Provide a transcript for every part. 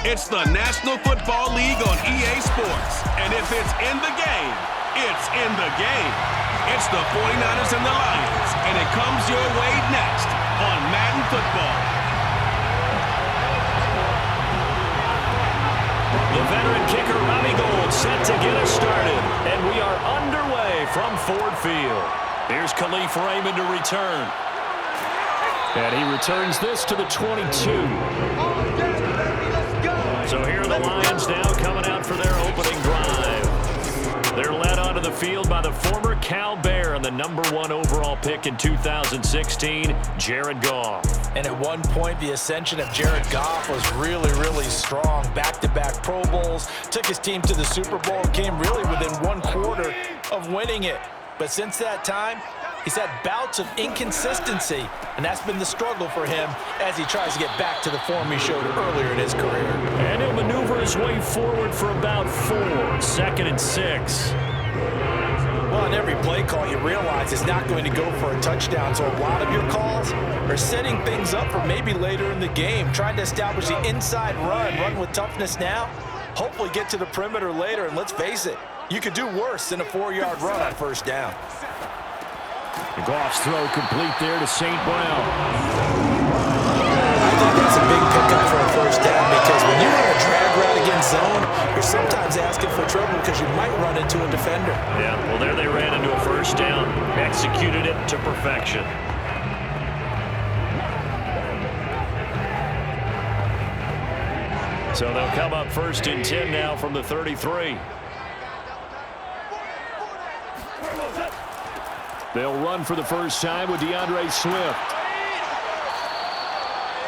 It's the National Football League on EA Sports. And if it's in the game, it's in the game. It's the 49ers and the Lions, and it comes your way next on Madden Football. The veteran kicker, Robbie Gould, set to get us started. And we are underway from Ford Field. Here's Khalif Raymond to return. And he returns this to the 22. So here are the Lions now coming out for their opening drive. They're led onto the field by the former Cal Bear and the #1 overall pick in 2016, Jared Goff. And at one point, the ascension of Jared Goff was really, really strong. Back-to-back Pro Bowls, took his team to the Super Bowl, came really within 1/4 of winning it. But since that time, he's had bouts of inconsistency, and that's been the struggle for him as he tries to get back to the form he showed earlier in his career. And he'll maneuver his way forward for about 4, 2nd and 6. Well, on every play call, you realize it's not going to go for a touchdown, so a lot of your calls are setting things up for maybe later in the game, trying to establish the inside run with toughness now, hopefully get to the perimeter later, and let's face it, you could do worse than a 4-yard run on first down. Goff's throw complete there to St. Brown. I think that's a big pickup for a first down because when you run a drag route against zone, you're sometimes asking for trouble because you might run into a defender. Yeah, well, there they ran into a first down, executed it to perfection. So they'll come up 1st and 10 now from the 33. They'll run for the first time with DeAndre Swift.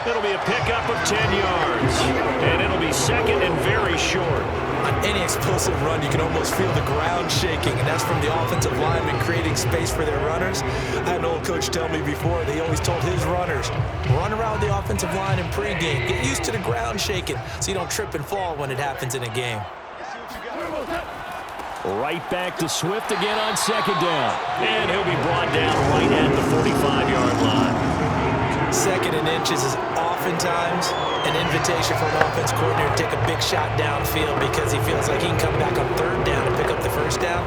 It'll be a pickup of 10 yards. And it'll be 2nd and very short. On any explosive run, you can almost feel the ground shaking, and that's from the offensive linemen creating space for their runners. I had an old coach tell me before, they always told his runners, run around the offensive line in pregame. Get used to the ground shaking so you don't trip and fall when it happens in a game. Right back to Swift again on 2nd down. And he'll be brought down right at the 45-yard line. 2nd and inches is oftentimes an invitation for an offense coordinator to take a big shot downfield because he feels like he can come back on 3rd down and pick up the first down.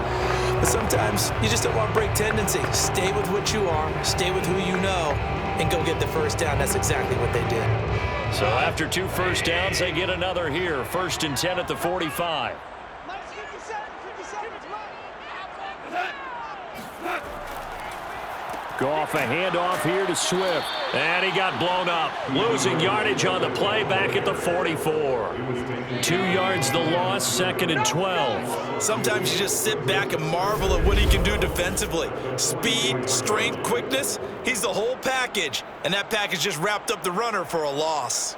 But sometimes you just don't want to break tendency. Stay with what you are, stay with who you know, and go get the first down. That's exactly what they did. So after 2 first downs, they get another here. 1st and 10 at the 45. Goff a handoff here to Swift. And he got blown up. Losing yardage on the play back at the 44. 2 yards the loss, 2nd and 12. Sometimes you just sit back and marvel at what he can do defensively. Speed, strength, quickness, he's the whole package. And that package just wrapped up the runner for a loss.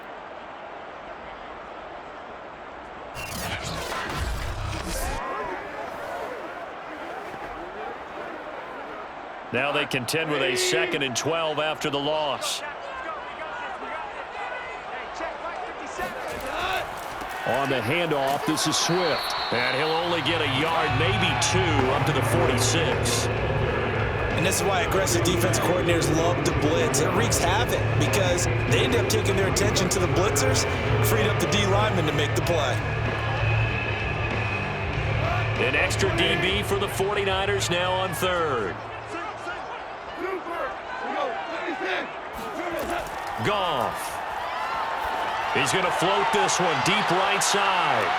Now they contend with a 2nd and 12 after the loss. On the handoff, this is Swift. And he'll only get a yard, maybe 2, up to the 46. And this is why aggressive defense coordinators love to blitz. It wreaks havoc because they end up taking their attention to the blitzers, freed up the D lineman to make the play. An extra DB for the 49ers now on 3rd. Goff. He's going to float this one deep right side.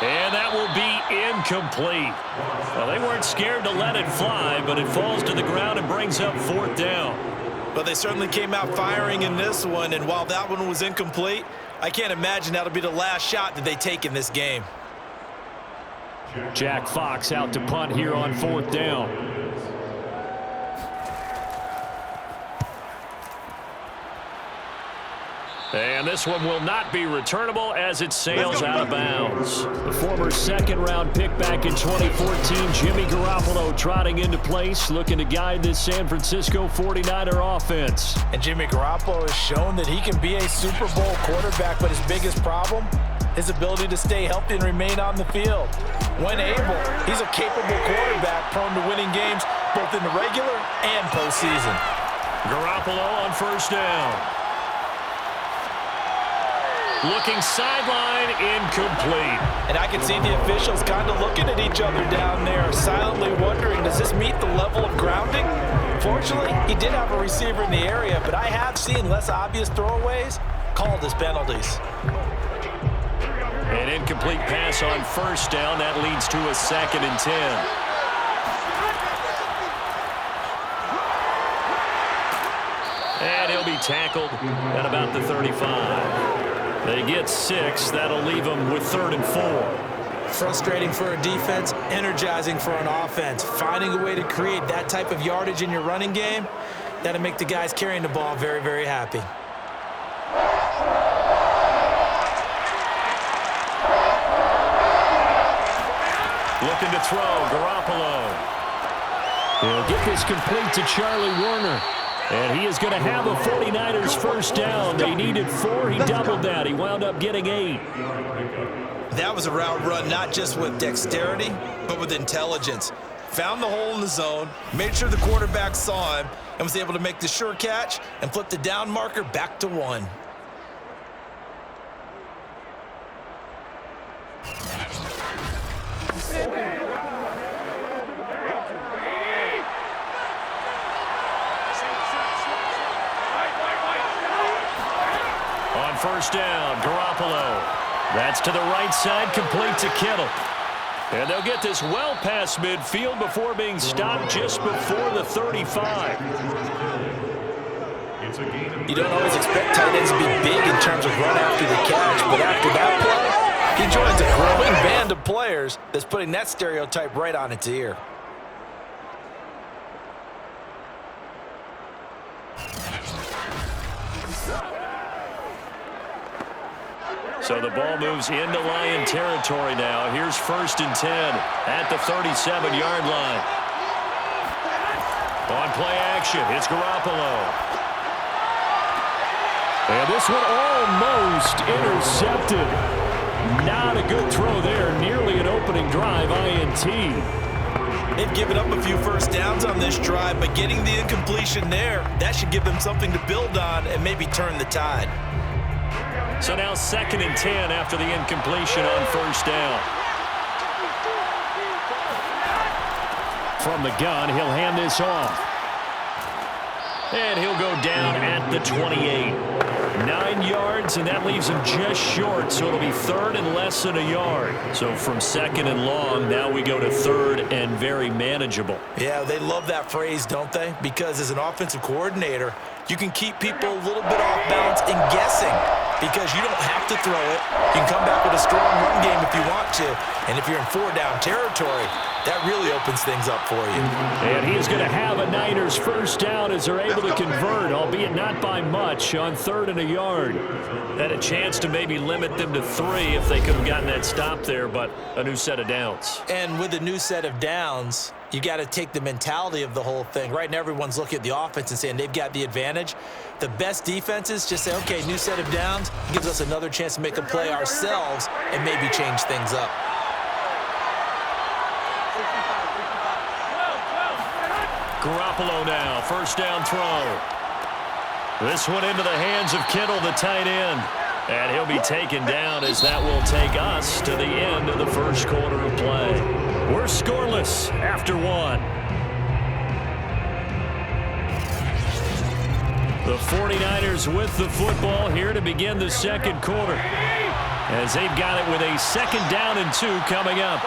And that will be incomplete. Well, they weren't scared to let it fly, but it falls to the ground and brings up 4th down. But they certainly came out firing in this one, and while that one was incomplete, I can't imagine that'll be the last shot that they take in this game. Jack Fox out to punt here on 4th down. And this one will not be returnable as it sails out of bounds. The former 2nd-round pick back in 2014, Jimmy Garoppolo trotting into place, looking to guide this San Francisco 49er offense. And Jimmy Garoppolo has shown that he can be a Super Bowl quarterback, but his biggest problem, his ability to stay healthy and remain on the field. When able, he's a capable quarterback prone to winning games both in the regular and postseason. Garoppolo on 1st down. Looking sideline, incomplete. And I can see the officials kind of looking at each other down there, silently wondering, does this meet the level of grounding? Fortunately, he did have a receiver in the area, but I have seen less obvious throwaways called as penalties. An incomplete pass on first down. That leads to a 2nd and 10. And he'll be tackled at about the 35. They get 6. That'll leave them with 3rd and 4. Frustrating for a defense, energizing for an offense. Finding a way to create that type of yardage in your running game, that'll make the guys carrying the ball very, very happy. Looking to throw, Garoppolo. He'll get this complete to Charlie Warner. And he is going to have a 49ers first down. They needed 4. He doubled that. He wound up getting 8. That was a route run not just with dexterity, but with intelligence. Found the hole in the zone, made sure the quarterback saw him, and was able to make the sure catch and flip the down marker back to 1. On first down, Garoppolo. That's to the right side, complete to Kittle. And they'll get this well past midfield before being stopped just before the 35. You don't always expect tight ends to be big in terms of run after the catch, but after that play, he joins a growing band of players that's putting that stereotype right on its ear. So the ball moves into Lion territory now. Here's 1st and 10 at the 37-yard line. On play action, it's Garoppolo. And this one almost intercepted. Not a good throw there. Nearly an opening drive, INT. They've given up a few first downs on this drive, but getting the incompletion there, that should give them something to build on and maybe turn the tide. So now 2nd and 10 after the incompletion on first down. From the gun, he'll hand this off. And he'll go down at the 28. 9 yards, and that leaves him just short, so it'll be 3rd and less than a yard. So from 2nd and long, now we go to 3rd and very manageable. Yeah, they love that phrase, don't they? Because as an offensive coordinator, you can keep people a little bit off balance and guessing because you don't have to throw it. You can come back with a strong run game if you want to. And if you're in 4-down territory, that really opens things up for you. And he's going to have a Niners first down as they're able to convert, albeit not by much, on 3rd and a yard. Had a chance to maybe limit them to 3 if they could have gotten that stop there, but a new set of downs. And with a new set of downs, you got to take the mentality of the whole thing. Right now, everyone's looking at the offense and saying they've got the advantage. The best defenses just say, okay, new set of downs gives us another chance to make a play ourselves and maybe change things up. Garoppolo now, first down throw. This one into the hands of Kittle, the tight end. And he'll be taken down as that will take us to the end of the first quarter of play. We're scoreless after 1. The 49ers with the football here to begin the second quarter, as they've got it with a 2nd down and 2 coming up.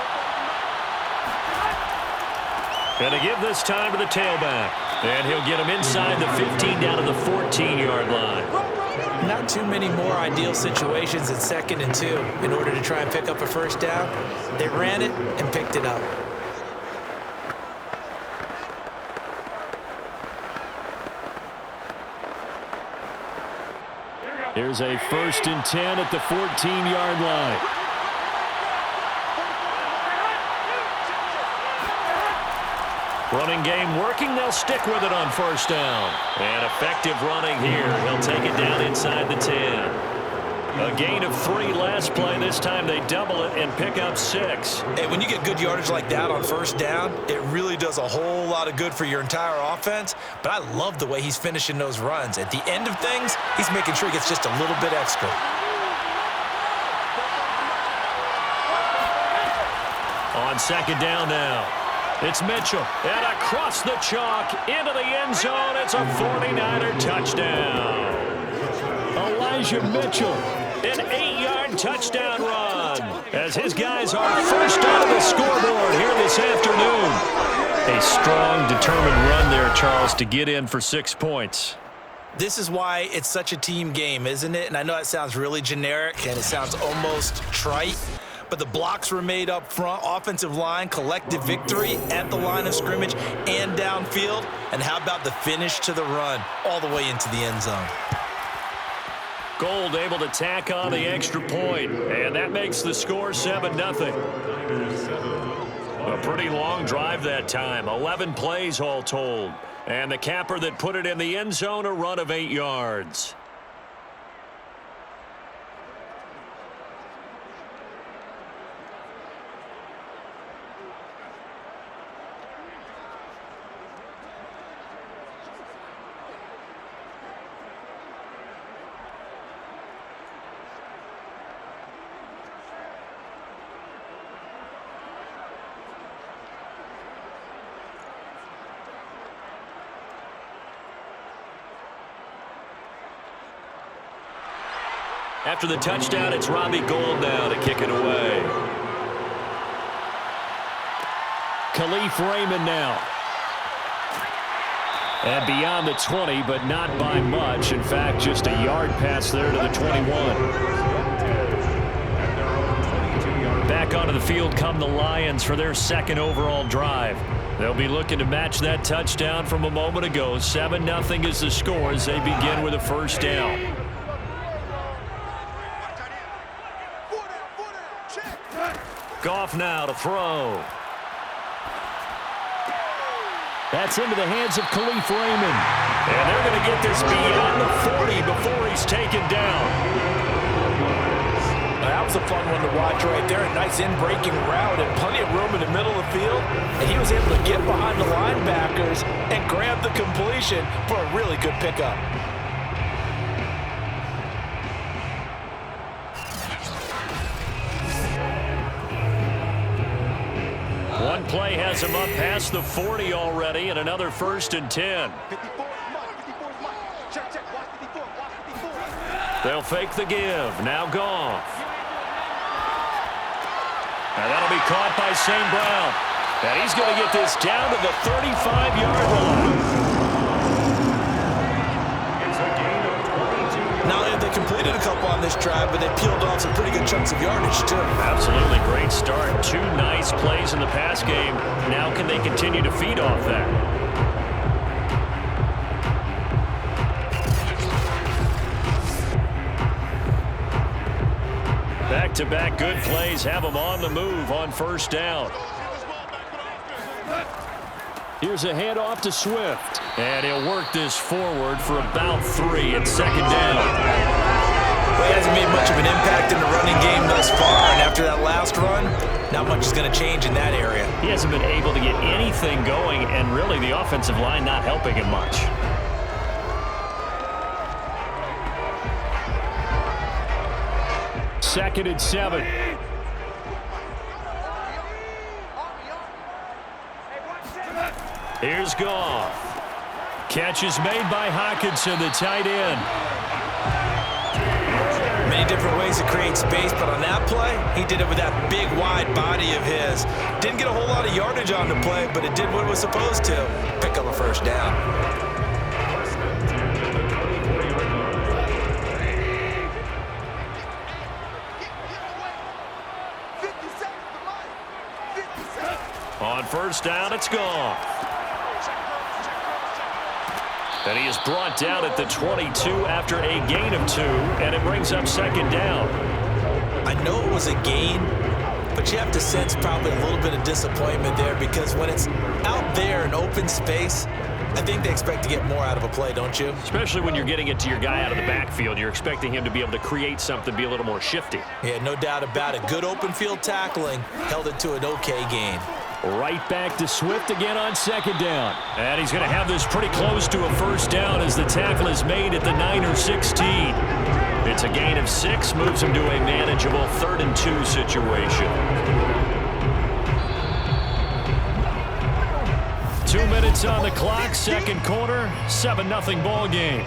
Going to give this time to the tailback. And he'll get him inside the 15 down to the 14-yard line. Not too many more ideal situations in 2nd and 2 in order to try and pick up a first down. They ran it and picked it up. Here's a 1st and 10 at the 14-yard line. Running game working. They'll stick with it on first down. And effective running here. He'll take it down inside the 10. A gain of 3 last play. This time they double it and pick up 6. Hey, when you get good yardage like that on first down, it really does a whole lot of good for your entire offense. But I love the way he's finishing those runs. At the end of things, he's making sure he gets just a little bit extra. on second down now. It's Mitchell, and across the chalk, into the end zone. It's a 49er touchdown. Elijah Mitchell, an 8-yard touchdown run, as his guys are first on the scoreboard here this afternoon. A strong, determined run there, Charles, to get in for 6 points. This is why it's such a team game, isn't it? And I know it sounds really generic, and it sounds almost trite, but the blocks were made up front, offensive line, collective victory at the line of scrimmage and downfield. And how about the finish to the run all the way into the end zone? Gold able to tack on the extra point, and that makes the score 7-0. A pretty long drive that time, 11 plays all told. And the capper that put it in the end zone, a run of 8 yards. After the touchdown, it's Robbie Gould now to kick it away. Khalif Raymond now. And beyond the 20, but not by much. In fact, just a yard pass there to the 21. Back onto the field come the Lions for their second overall drive. They'll be looking to match that touchdown from a moment ago. 7-0 is the score as they begin with a first down. Goff now to throw. That's into the hands of Khalif Raymond. And they're going to get this beyond the 40 before he's taken down. That was a fun one to watch right there. A nice in-breaking route and plenty of room in the middle of the field. And he was able to get behind the linebackers and grab the completion for a really good pickup. One play has him up past the 40 already, and another 1st and 10. They'll fake the give. Now Goff. And that'll be caught by St. Brown. And he's going to get this down to the 35-yard line. Not only have they completed a couple on this drive, but they peeled off some pretty good chunks of yardage, too. Absolutely great start. 2 nice plays in the pass game. Now can they continue to feed off that? Back-to-back good plays have them on the move on first down. Here's a handoff to Swift. And he'll work this forward for about 3 and second down. Well, he hasn't made much of an impact in the running game thus far, and after that last run, not much is going to change in that area. He hasn't been able to get anything going, and really the offensive line not helping him much. Second and 7. Here's Goff. Catch is made by Hockenson, the tight end. Many different ways to create space, but on that play, he did it with that big, wide body of his. Didn't get a whole lot of yardage on the play, but it did what it was supposed to. Pick up a first down. On first down, it's Goff. And he is brought down at the 22 after a gain of 2, and it brings up second down. I know it was a gain, but you have to sense probably a little bit of disappointment there, because when it's out there in open space, I think they expect to get more out of a play, don't you? Especially when you're getting it to your guy out of the backfield. You're expecting him to be able to create something, be a little more shifty. Yeah, no doubt about it. Good open field tackling held it to an okay gain. Right back to Swift again on second down. And he's going to have this pretty close to a first down as the tackle is made at the 9 or 16. It's a gain of 6, moves him to a manageable 3rd and 2 situation. 2 minutes on the clock, second quarter, 7-0 ball game.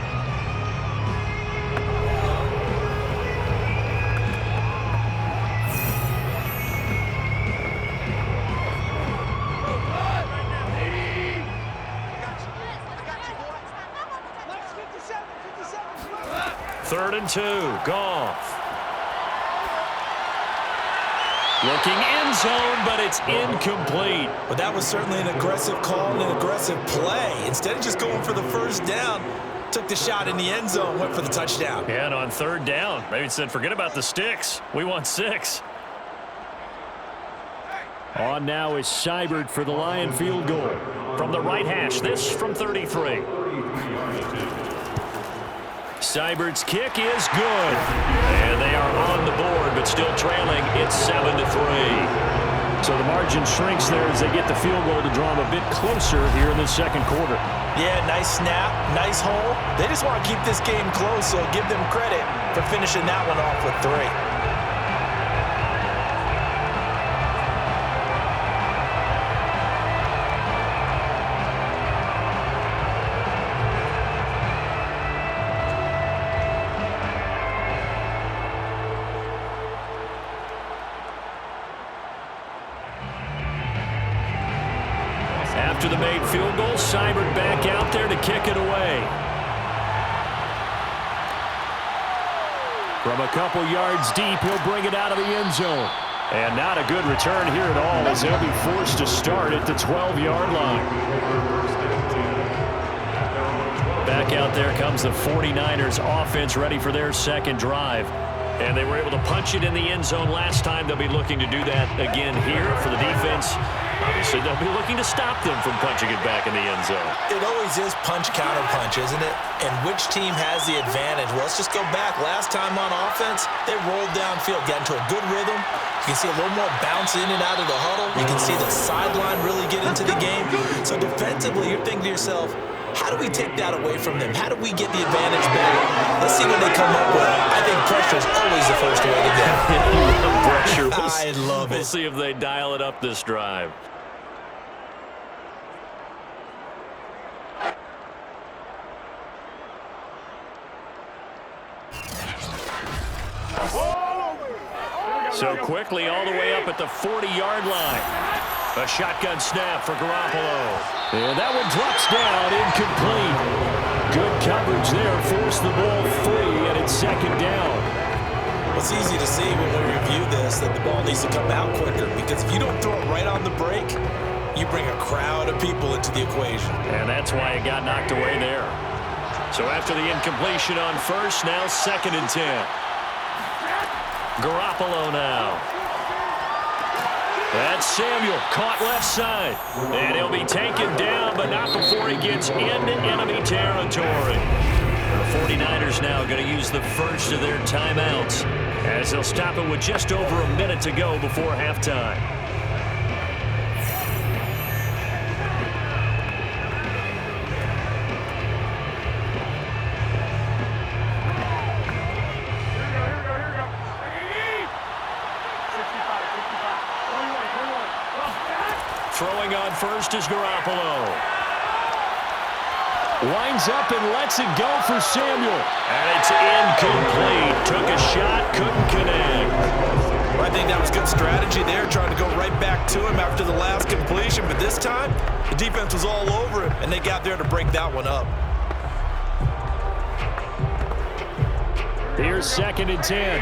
Third and 2, Goff. Looking end zone, but it's incomplete. But that was certainly an aggressive call and an aggressive play. Instead of just going for the first down, took the shot in the end zone, went for the touchdown. Yeah, and on third down, maybe said, forget about the sticks. We want 6. On now is Seibert for the Lion field goal. From the right hash, this from 33. Seibert's kick is good. And they are on the board, but still trailing. It's 7-3. So the margin shrinks there as they get the field goal to draw them a bit closer here in the second quarter. Yeah, nice snap, nice hole. They just want to keep this game close, so give them credit for finishing that one off with 3. After the made field goal, Seibert back out there to kick it away. From a couple yards deep, he'll bring it out of the end zone. And not a good return here at all as they'll be forced to start at the 12-yard line. Back out there comes the 49ers offense ready for their second drive. And they were able to punch it in the end zone last time. They'll be looking to do that again here for the defense. Obviously, they'll be looking to stop them from punching it back in the end zone. It always is punch, counter punch, isn't it? And which team has the advantage? Well, let's just go back. Last time on offense, they rolled downfield, got into a good rhythm. You can see a little more bounce in and out of the huddle. You can see the sideline really get into the game. So defensively, you're thinking to yourself, how do we take that away from them? How do we get the advantage back? Let's see what they come up with. I think pressure is always the first way to go. Pressure. I love it. We'll see if they dial it up this drive. So quickly all the way up at the 40-yard line. A shotgun snap for Garoppolo. And that one drops down, incomplete. Good coverage there, forced the ball free, and it's second down. It's easy to see when we review this that the ball needs to come out quicker, because if you don't throw it right on the break, you bring a crowd of people into the equation. And that's why it got knocked away there. So after the incompletion on first, now 2nd and 10. Garoppolo now. That's Samuel, caught left side. And he'll be taken down, but not before he gets into enemy territory. The 49ers now going to use the first of their timeouts as they'll stop it with just over a minute to go before halftime. Throwing on first is Garoppolo. Lines up and lets it go for Samuel. And it's incomplete. Took a shot, couldn't connect. Well, I think that was good strategy there, trying to go right back to him after the last completion. But this time, the defense was all over him, and they got there to break that one up. Here's 2nd and 10.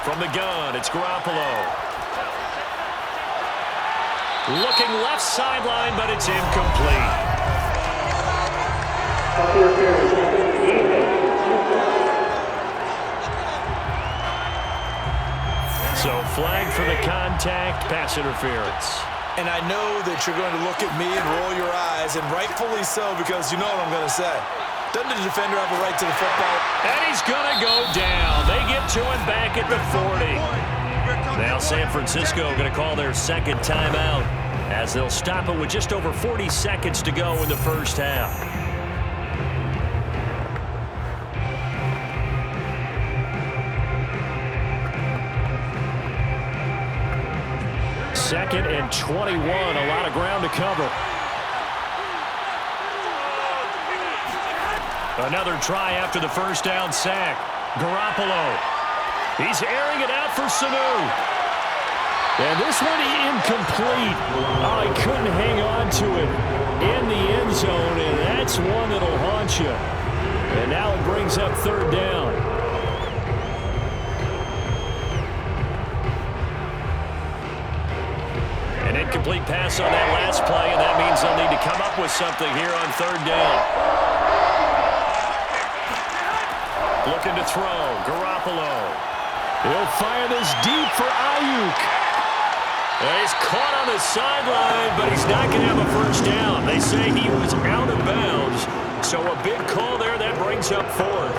From the gun, it's Garoppolo. Looking left sideline, but it's incomplete. So flag for the contact, pass interference. And I know that you're going to look at me and roll your eyes, and rightfully so, because you know what I'm going to say. Doesn't the defender have a right to the football? And he's going to go down. They get to him back at the 40. Now San Francisco going to call their second timeout as they'll stop it with just over 40 seconds to go in the first half. 2nd and 21. A lot of ground to cover. Another try after the first down sack. Garoppolo. He's airing it out for Sanu. And this one incomplete. Oh, he couldn't hang on to it in the end zone, and that's one that'll haunt you. And now it brings up 3rd down. An incomplete pass on that last play, and that means they'll need to come up with something here on 3rd down. Looking to throw. Garoppolo. He'll fire this deep for Ayuk. He's caught on the sideline, but he's not going to have a first down. They say he was out of bounds, so a big call there that brings up 4th.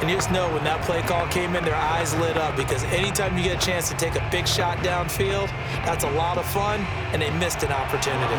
And you just know when that play call came in, their eyes lit up, because anytime you get a chance to take a big shot downfield, that's a lot of fun, and they missed an opportunity.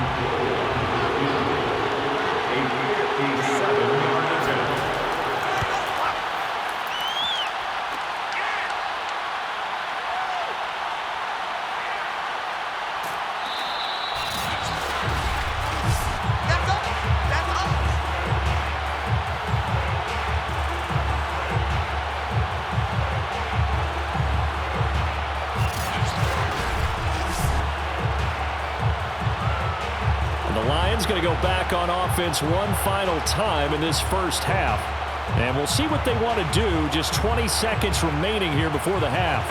Going to go back on offense one final time in this first half. And we'll see what they want to do. Just 20 seconds remaining here before the half.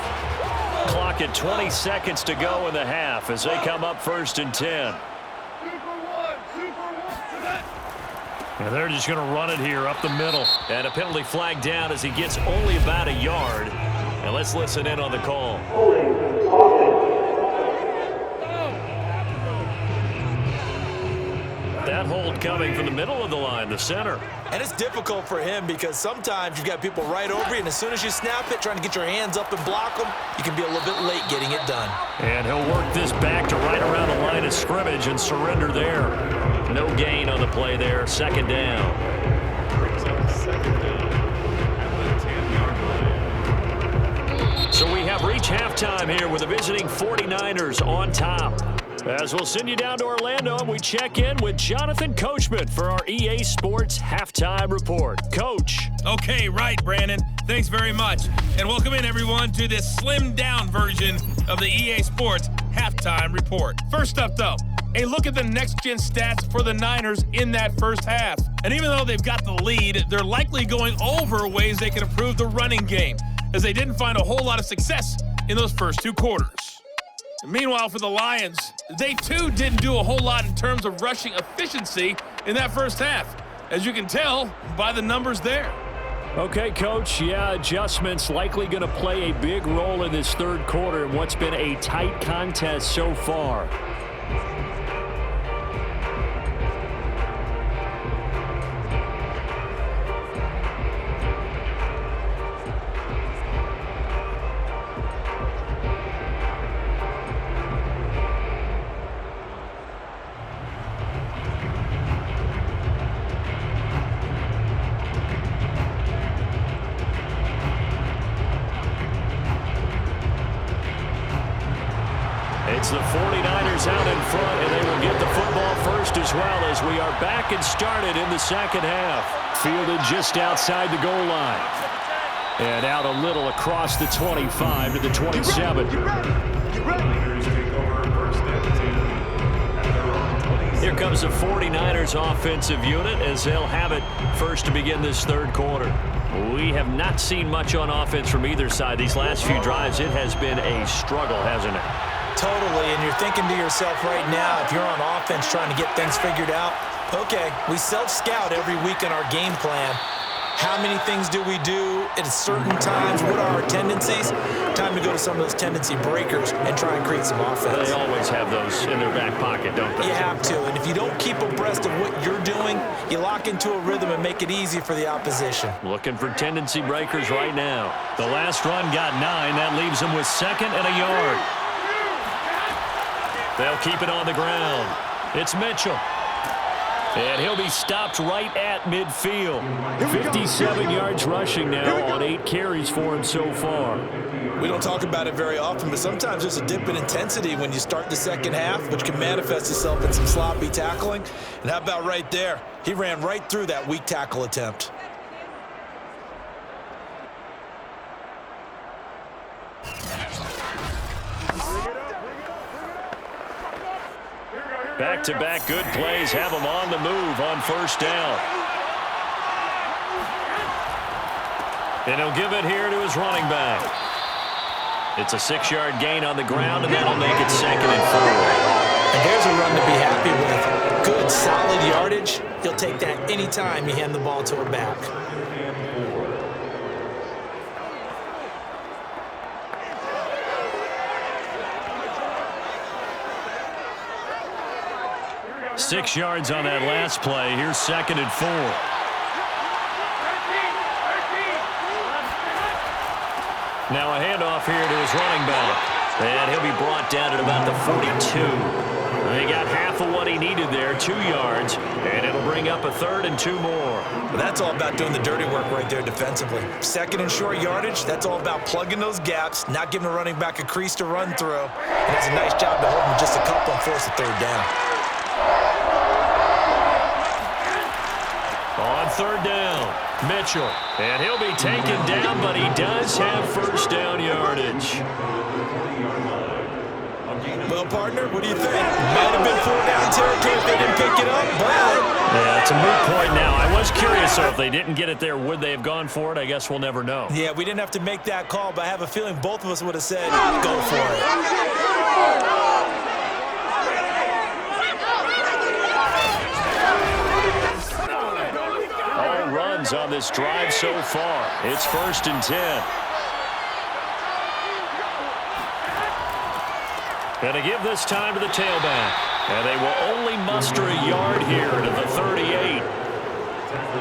Clock at 20 seconds to go in the half as they come up 1st and 10. And they're just going to run it here up the middle. And a penalty flag down as he gets only about a yard. And let's listen in on the call. That hold coming from the middle of the line, the center. And it's difficult for him because sometimes you've got people right over you, and as soon as you snap it, trying to get your hands up and block them, you can be a little bit late getting it done. And he'll work this back to right around the line of scrimmage and surrender there. No gain on the play there. 2nd down. So we have reached halftime here with the visiting 49ers on top. As we'll send you down to Orlando, and we check in with Jonathan Coachman for our EA Sports Halftime Report. Coach. Okay, right, Brandon. Thanks very much. And welcome in, everyone, to this slimmed-down version of the EA Sports Halftime Report. First up, though, a look at the next-gen stats for the Niners in that first half. And even though they've got the lead, they're likely going over ways they can improve the running game, as they didn't find a whole lot of success in those first 2 quarters. Meanwhile, for the Lions, they too didn't do a whole lot in terms of rushing efficiency in that first half, as you can tell by the numbers there. Okay, Coach, yeah, adjustments likely going to play a big role in this 3rd quarter in what's been a tight contest so far. It's the 49ers out in front, and they will get the football first as well as we are back and started in the 2nd half. Fielded just outside the goal line. And out a little across the 25 to the 27. Here comes the 49ers offensive unit as they'll have it first to begin this 3rd quarter. We have not seen much on offense from either side. These last few drives, it has been a struggle, hasn't it? Totally, and you're thinking to yourself right now, if you're on offense trying to get things figured out, okay, we self-scout every week in our game plan. How many things do we do at certain times? What are our tendencies? Time to go to some of those tendency breakers and try and create some offense. They always have those in their back pocket, don't they? You have to, and if you don't keep abreast of what you're doing, you lock into a rhythm and make it easy for the opposition. Looking for tendency breakers right now. The last run got 9. That leaves them with 2nd and a yard. They'll keep it on the ground. It's Mitchell. And he'll be stopped right at midfield. 57 yards rushing now on 8 carries for him so far. We don't talk about it very often, but sometimes there's a dip in intensity when you start the second half, which can manifest itself in some sloppy tackling. And how about right there? He ran right through that weak tackle attempt. Back-to-back good plays have him on the move on first down. And he'll give it here to his running back. It's a 6-yard gain on the ground, and that'll make it 2nd and 4. And there's a run to be happy with. Good, solid yardage. He'll take that anytime you hand the ball to a back. Six yards on that last play. Here's 2nd and 4. Now a handoff here to his running back. And he'll be brought down at about the 42. He got half of what he needed there, 2 yards, and it'll bring up a 3rd and 2 more. Well, that's all about doing the dirty work right there defensively. 2nd and short yardage, that's all about plugging those gaps, not giving the running back a crease to run through. And it's a nice job to hold him just a couple and force a 3rd down. On 3rd down, Mitchell. And he'll be taken down, but he does have first down yardage. Well, partner, what do you think? Might have been 4-down territory if they didn't pick it up, but... Yeah, it's a moot point now. I was curious, so if they didn't get it there, would they have gone for it? I guess we'll never know. Yeah, we didn't have to make that call, but I have a feeling both of us would have said, go for it. On this drive so far. It's 1st and 10. And to give this time to the tailback. And they will only muster a yard here to the 38.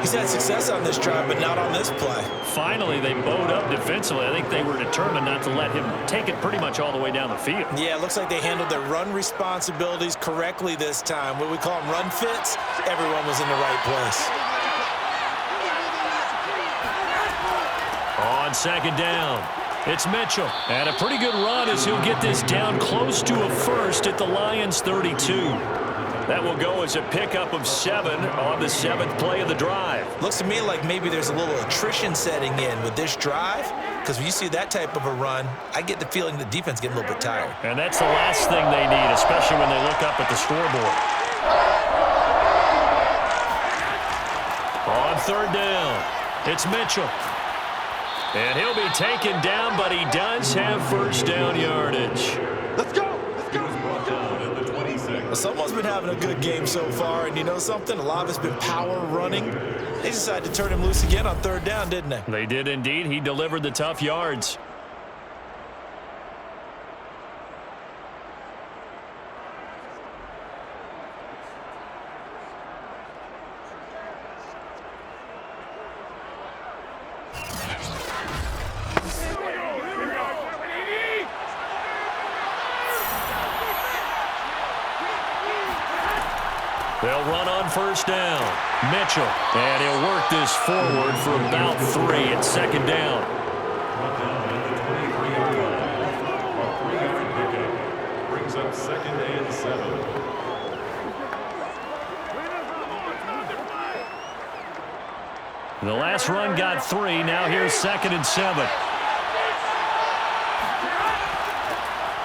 He's had success on this drive, but not on this play. Finally, they bowed up defensively. I think they were determined not to let him take it pretty much all the way down the field. Yeah, it looks like they handled their run responsibilities correctly this time. What we call them run fits, everyone was in the right place. On 2nd down, it's Mitchell. And a pretty good run as he'll get this down close to a 1st at the Lions' 32. That will go as a pickup of 7 on the 7th play of the drive. Looks to me like maybe there's a little attrition setting in with this drive, because when you see that type of a run, I get the feeling the defense getting a little bit tired. And that's the last thing they need, especially when they look up at the scoreboard. On 3rd down, it's Mitchell. And he'll be taken down, but he does have first down yardage. Let's go! Let's go! Well, someone's been having a good game so far, and you know something? A lot of it's been power running. They decided to turn him loose again on 3rd down, didn't they? They did indeed. He delivered the tough yards. They'll run on first down. Mitchell. And he'll work this forward for about 3 at 2nd down. Brings up 2nd and 7. The last run got 3. Now here's 2nd and 7.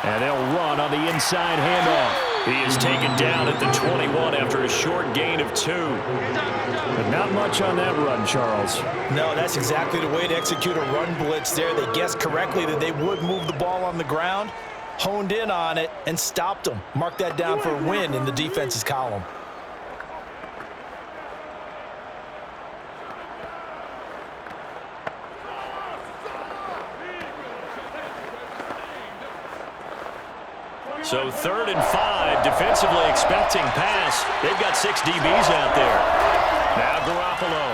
And they'll run on the inside handoff. He is taken down at the 21 after a short gain of 2. But not much on that run, Charles. No, that's exactly the way to execute a run blitz there. They guessed correctly that they would move the ball on the ground, honed in on it, and stopped them. Mark that down for a win in the defense's column. So 3rd and 5, defensively expecting pass. They've got 6 DBs out there. Now Garoppolo.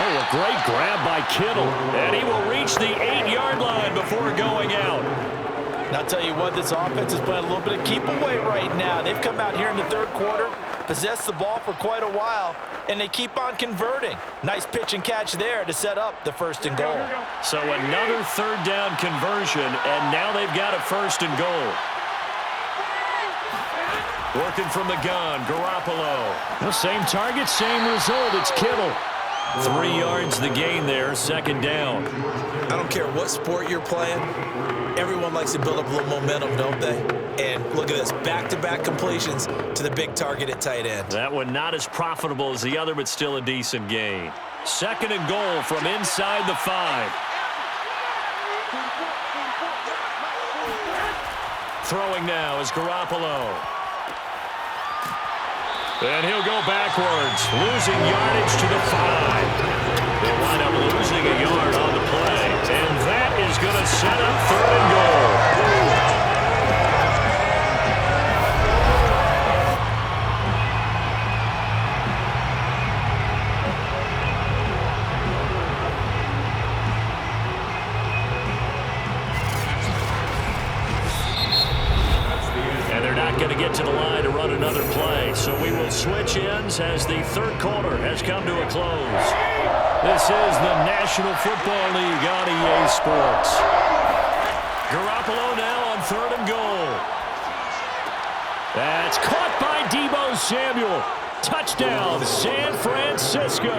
Oh, a great grab by Kittle. And he will reach the 8-yard line before going out. And I'll tell you what, this offense is playing a little bit of keep away right now. They've come out here in the third quarter, possessed the ball for quite a while, and they keep on converting. Nice pitch and catch there to set up the 1st and goal. So another 3rd down conversion, and now they've got a 1st and goal. Working from the gun, Garoppolo. The same target, same result. It's Kittle. 3 yards the gain there, 2nd down. I don't care what sport you're playing. Everyone likes to build up a little momentum, don't they? And look at this, back-to-back completions to the big target at tight end. That one not as profitable as the other, but still a decent gain. 2nd and goal from inside the 5. Throwing now is Garoppolo. And he'll go backwards, losing yardage to the 5. They'll wind up losing a yard on the play. And that is going to set up 3rd and goal. Going to get to the line to run another play. So we will switch ends as the 3rd quarter has come to a close. This is the National Football League on EA Sports. Garoppolo now on 3rd and goal. That's caught by Deebo Samuel. Touchdown, San Francisco.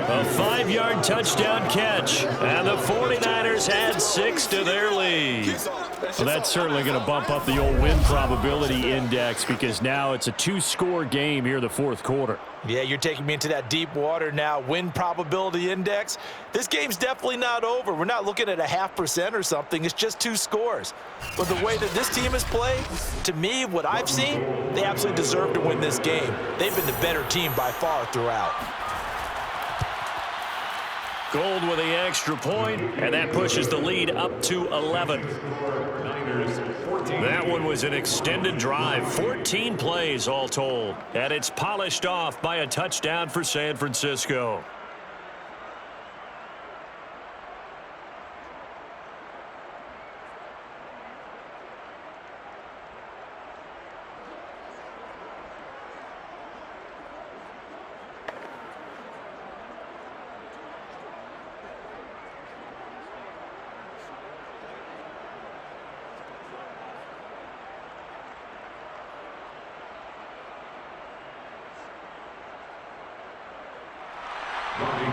A 5-yard touchdown catch, and the 49ers add 6 to their lead. Well, that's certainly going to bump up the old win probability index because now it's a 2-score game here in the 4th quarter. Yeah, you're taking me into that deep water now. Win probability index. This game's definitely not over. We're not looking at a 0.5% or something. It's just 2 scores. But the way that this team has played, to me, what I've seen, they absolutely deserve to win this game. They've been the better team by far throughout. Gold with the extra point, and that pushes the lead up to 11. That one was an extended drive, 14 plays all told, and it's polished off by a touchdown for San Francisco.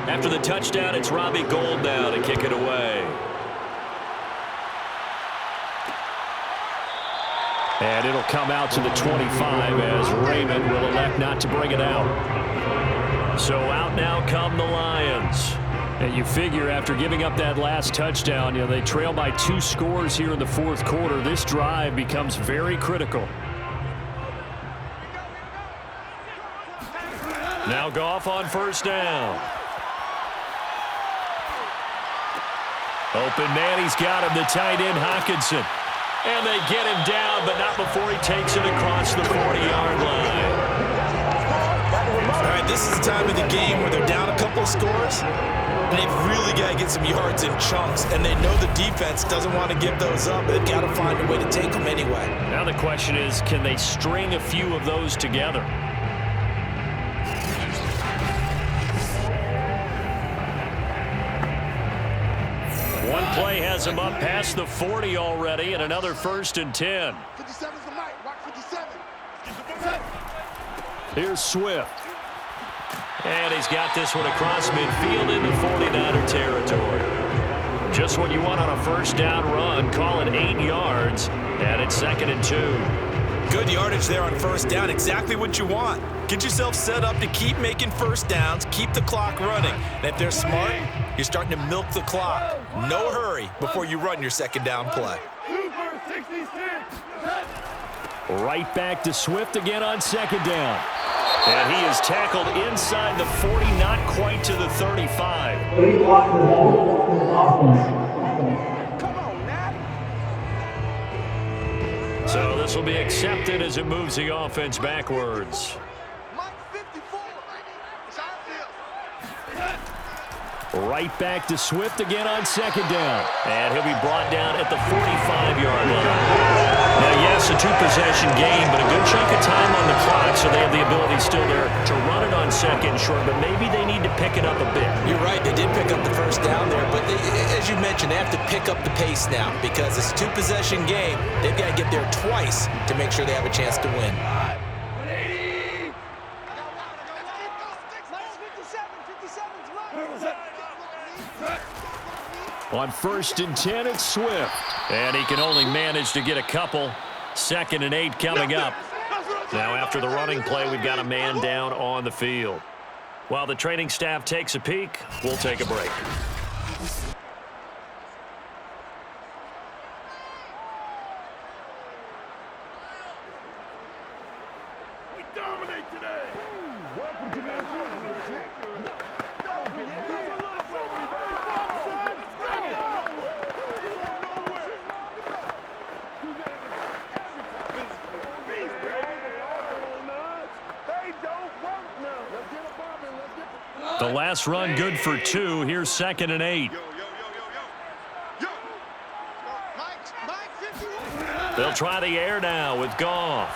After the touchdown, it's Robbie Gould now to kick it away. And it'll come out to the 25 as Raymond will elect not to bring it out. So out now come the Lions. And you figure after giving up that last touchdown, they trail by 2 scores here in the 4th quarter. This drive becomes very critical. Now Goff on 1st down. Open man, he's got him, the tight end Hockenson. And they get him down, but not before he takes it across the 40-yard line. All right, this is the time of the game where they're down a couple of scores, and they've really got to get some yards in chunks, and they know the defense doesn't want to give those up, but they've got to find a way to take them anyway. Now the question is, can they string a few of those together? One play has him up past the 40 already, and another 1st and 10. 57's the mic. Watch 57. Here's Swift. And he's got this one across midfield into 49er territory. Just what you want on a 1st down run. Call it 8 yards, and it's 2nd and 2. Good yardage there on 1st down. Exactly what you want. Get yourself set up to keep making 1st downs, keep the clock running. And if they're smart, you're starting to milk the clock. No hurry before you run your 2nd down play. Right back to Swift again on 2nd down. And he is tackled inside the 40, not quite to the 35. So this will be accepted as it moves the offense backwards. Right back to Swift again on second down. And he'll be brought down at the 45-yard line. Now, yes, a two-possession game, but a good chunk of time on the clock, so they have the ability still there to run it on second and short, but maybe they need to pick it up a bit. You're right. They did pick up the first down there, but as you mentioned, they have to pick up the pace now because it's a two-possession game. They've got to get there twice to make sure they have a chance to win. On 1st and 10, it's Swift. And he can only manage to get a couple. 2nd and 8 coming up. Now, after the running play, we've got a man down on the field. While the training staff takes a peek, we'll take a break. We dominate today. Welcome to The last run good for 2. Here's 2nd and 8. They'll try the air now with Goff.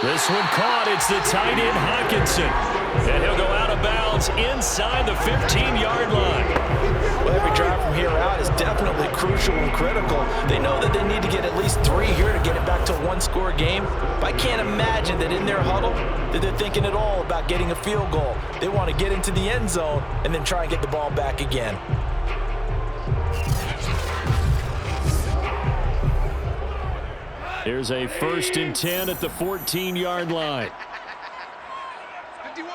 This one caught. It's the tight end Hawkinson. And he'll go out of bounds inside the 15-yard line. Well, every drive from here out is definitely crucial and critical. They know that they need to get at least 3 here to get it back to a one-score game. But I can't imagine that in their huddle that they're thinking at all about getting a field goal. They want to get into the end zone and then try and get the ball back again. Here's a 1st and 10 at the 14-yard line. 51,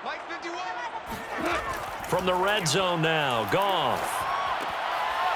Mike 51. From the red zone now, Goff.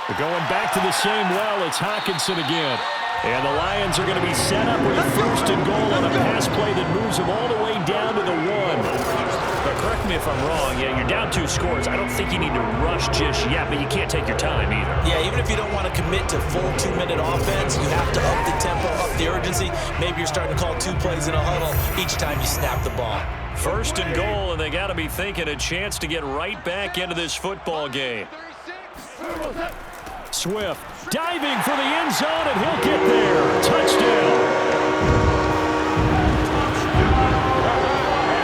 They're going back to the same well. It's Hawkinson again. And the Lions are going to be set up with a 1st and goal on a pass play that moves them all the way down to the 1. But correct me if I'm wrong. Yeah, you're down 2 scores. I don't think you need to rush just yet, but you can't take your time either. Yeah, even if you don't want to commit to full 2-minute offense, you have to up the tempo, up the urgency. Maybe you're starting to call 2 plays in a huddle each time you snap the ball. 1st and goal, and they got to be thinking a chance to get right back into this football game. Swift diving for the end zone, and he'll get there. Touchdown.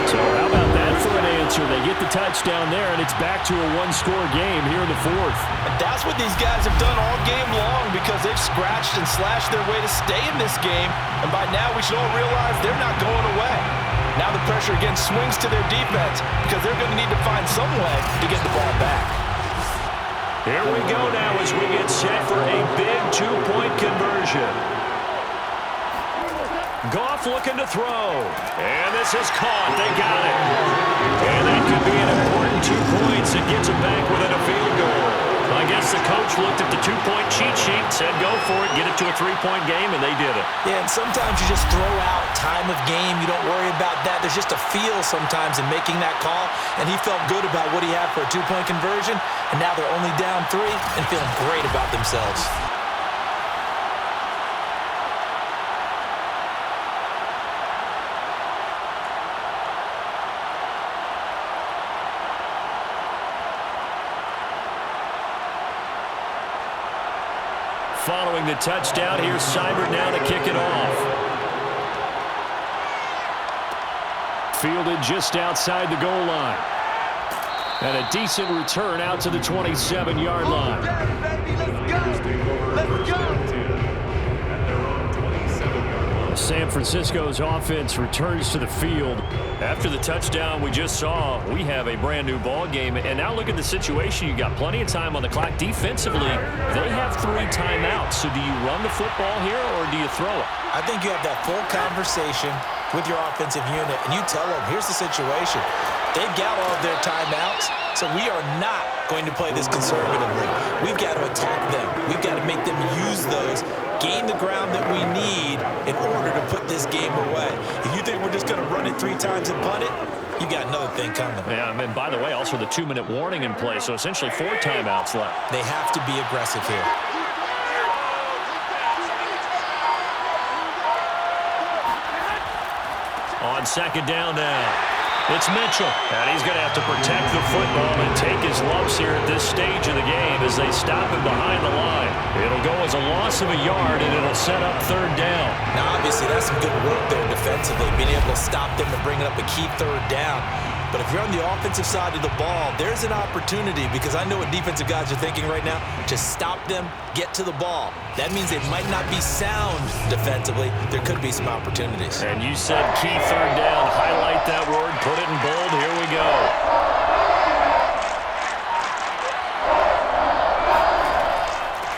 So how about that for an answer? They get the touchdown there, and it's back to a one-score game here in the 4th. And that's what these guys have done all game long because they've scratched and slashed their way to stay in this game. And by now, we should all realize they're not going away. Now the pressure again swings to their defense because they're going to need to find some way to get the ball back. Here we go now as we get set for a big 2-point conversion. Goff looking to throw. And this is caught. They got it. And that could be an important 2 points. It gets them back within a field goal. I guess the coach looked at the 2-point cheat sheet, said go for it, get it to a 3-point game, and they did it. Yeah, and sometimes you just throw out time of game. You don't worry about that. There's just a feel sometimes in making that call, and he felt good about what he had for a 2-point conversion, and now they're only down 3 and feeling great about themselves. Following the touchdown, here's Seibert now to kick it off. Fielded just outside the goal line. And a decent return out to the 27-yard line. San Francisco's offense returns to the field. After the touchdown we just saw, we have a brand new ball game. And now look at the situation. You got plenty of time on the clock. Defensively, they have 3 timeouts. So do you run the football here or do you throw it? I think you have that full conversation with your offensive unit, and you tell them, here's the situation. They've got all of their timeouts, so we are not going to play this conservatively. We've got to attack them. We've got to make them use those, gain the ground that we need in order to put this game away. If you think we're just going to run it 3 times and punt it, you got another thing coming. Yeah, and by the way, also the 2-minute warning in play, so essentially 4 timeouts left. They have to be aggressive here. On second down now. It's Mitchell, and he's going to have to protect the football and take his lumps here at this stage of the game as they stop him behind the line. It'll go as a loss of a yard, and it'll set up third down. Now, obviously, that's some good work there defensively, being able to stop them and bring it up a key third down. But if you're on the offensive side of the ball, there's an opportunity, because I know what defensive guys are thinking right now. Just stop them, get to the ball. That means they might not be sound defensively. There could be some opportunities. And you said key third down. Highlight that word. Put it in bold. Here we go.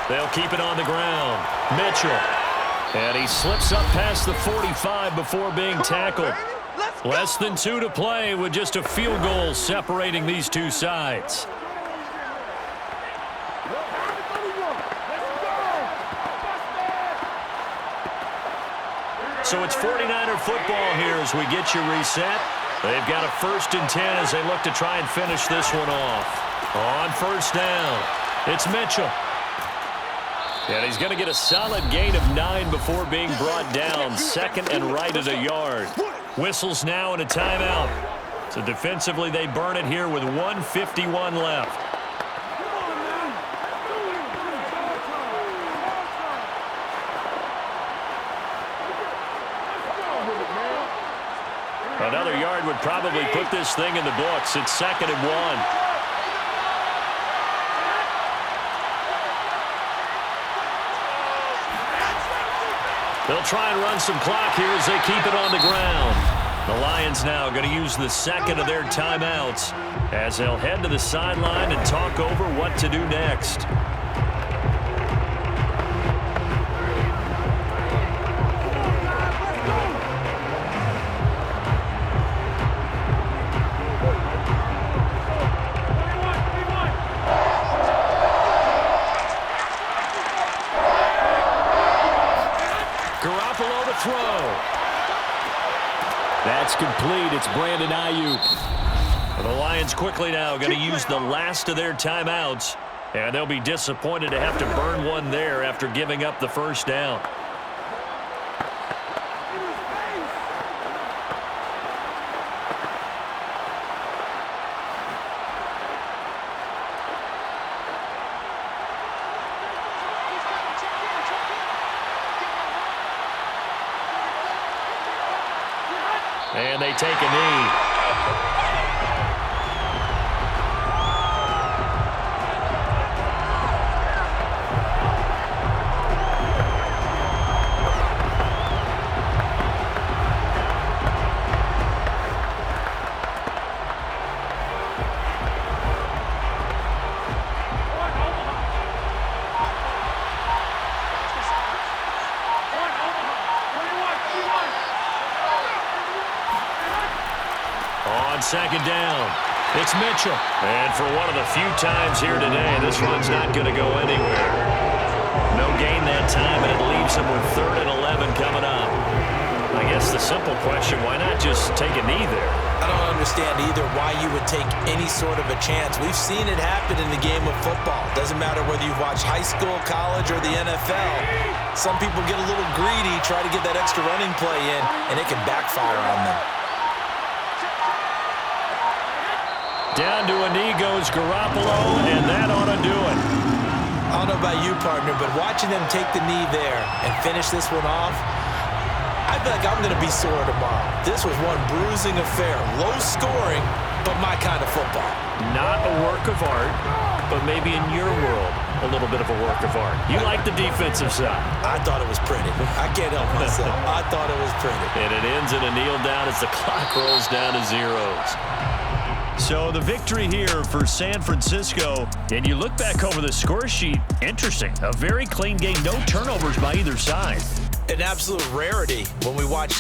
They'll keep it on the ground. Mitchell. And he slips up past the 45 before being tackled. Less than 2 to play with just a field goal separating these two sides. So it's 49er football here as we get you reset. They've got a 1st and 10 as they look to try and finish this one off. On 1st down, it's Mitchell. And he's going to get a solid gain of 9 before being brought down. 2nd and right at a yard. Whistles now and a timeout. So defensively they burn it here with 1:51 left. Another yard would probably put this thing in the books. It's 2nd and 1. They'll try and run some clock here as they keep it on the ground. The Lions now going to use the 2nd of their timeouts as they'll head to the sideline and talk over what to do next. That's complete. It's Brandon Ayuk. The Lions quickly now going to use the last of their timeouts, and they'll be disappointed to have to burn one there after giving up the 1st down. And they take a knee. On 2nd down, it's Mitchell. And for one of the few times here today, this one's not going to go anywhere. No gain that time, and it leaves him with 3rd and 11 coming up. I guess the simple question, why not just take a knee there? I don't understand either why you would take any sort of a chance. We've seen it happen in the game of football. Doesn't matter whether you've watched high school, college, or the NFL. Some people get a little greedy, try to get that extra running play in, and it can backfire on them. Down to a knee goes Garoppolo, and that ought to do it. I don't know about you, partner, but watching them take the knee there and finish this one off, I feel like I'm going to be sore tomorrow. This was one bruising affair. Low scoring, but my kind of football. Not a work of art, but maybe in your world, a little bit of a work of art. You like the defensive side. I thought it was pretty. I can't help myself. I thought it was pretty. And it ends in a kneel down as the clock rolls down to zeros. So the victory here for San Francisco, and you look back over the score sheet, interesting. A very clean game, no turnovers by either side. An absolute rarity when we watch